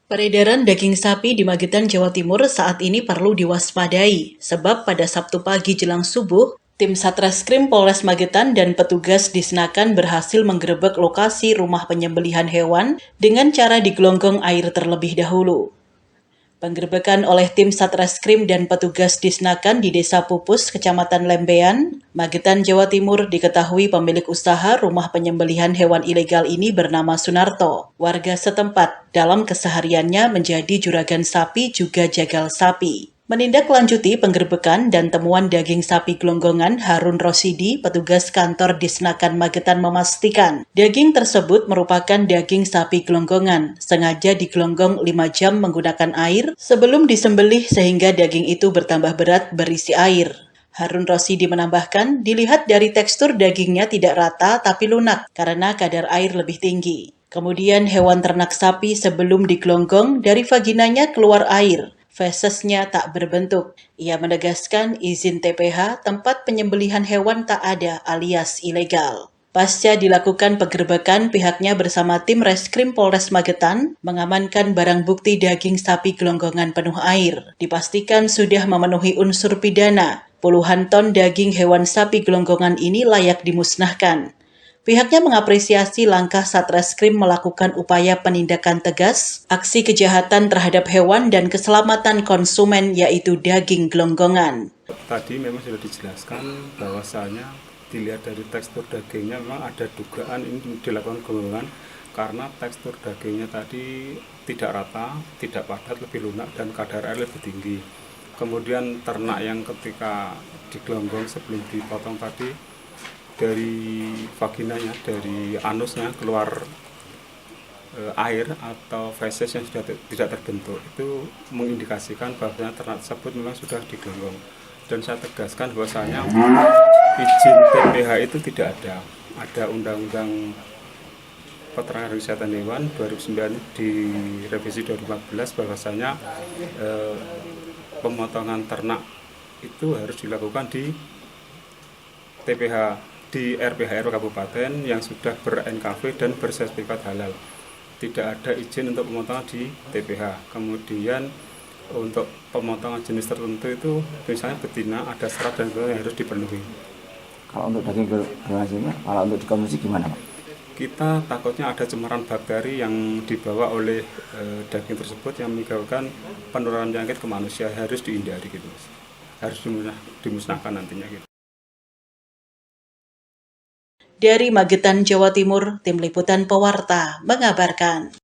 Peredaran daging sapi di Magetan, Jawa Timur saat ini perlu diwaspadai, sebab pada Sabtu pagi jelang subuh, tim Satreskrim Polres Magetan dan petugas Disnakan berhasil menggerebek lokasi rumah penyembelihan hewan dengan cara digelonggong air terlebih dahulu. Penggerebekan oleh tim Satreskrim dan petugas Disnakan di Desa Pupus, Kecamatan Lembean, Magetan, Jawa Timur diketahui pemilik usaha rumah penyembelihan hewan ilegal ini bernama Sunarto. Warga setempat dalam kesehariannya menjadi juragan sapi juga jagal sapi. Menindaklanjuti penggerbekan dan temuan daging sapi gelonggongan, Harun Rosidi, petugas kantor Disnakan Magetan memastikan daging tersebut merupakan daging sapi gelonggongan, sengaja digelonggong 5 jam menggunakan air sebelum disembelih sehingga daging itu bertambah berat berisi air. Harun Rosidi menambahkan, dilihat dari tekstur dagingnya tidak rata tapi lunak karena kadar air lebih tinggi. Kemudian hewan ternak sapi sebelum digelonggong dari vaginanya keluar air. Fesesnya tak berbentuk. Ia menegaskan izin TPH tempat penyembelihan hewan tak ada alias ilegal. Pasca dilakukan penggerbekan, pihaknya bersama tim Reskrim Polres Magetan mengamankan barang bukti daging sapi gelonggongan penuh air. Dipastikan sudah memenuhi unsur pidana. Puluhan ton daging hewan sapi gelonggongan ini layak dimusnahkan. Pihaknya mengapresiasi langkah Satreskrim melakukan upaya penindakan tegas, aksi kejahatan terhadap hewan dan keselamatan konsumen yaitu daging gelonggongan. Tadi memang sudah dijelaskan bahwasanya dilihat dari tekstur dagingnya memang ada dugaan ini dilakukan gelonggongan karena tekstur dagingnya tadi tidak rata, tidak padat, lebih lunak dan kadar air lebih tinggi. Kemudian ternak yang ketika digelonggong sebelum dipotong tadi dari vaginanya, dari anusnya keluar air atau feses yang sudah tidak terbentuk, itu mengindikasikan bahwa ternak tersebut memang sudah digelonggong. Dan saya tegaskan bahwasanya izin TPH itu tidak ada. Ada Undang-Undang Peternakan Kesehatan Hewan 2009 di revisi 2014 bahwasanya pemotongan ternak itu harus dilakukan di TPH di RPH Kabupaten yang sudah ber-NKV dan bersertifikat halal. Tidak ada izin untuk pemotongan di TPH. Kemudian untuk pemotongan jenis tertentu itu misalnya betina ada syarat dan yang harus dipenuhi. Kalau untuk daging gelonggongan, kalau untuk dikonsumsi gimana, Pak? Kita takutnya ada cemaran bakteri yang dibawa oleh daging tersebut yang menyebabkan penularan penyakit ke manusia, harus dihindari gitu. Harus dimusnahkan nantinya gitu. Dari Magetan, Jawa Timur, Tim Liputan Pewarta mengabarkan.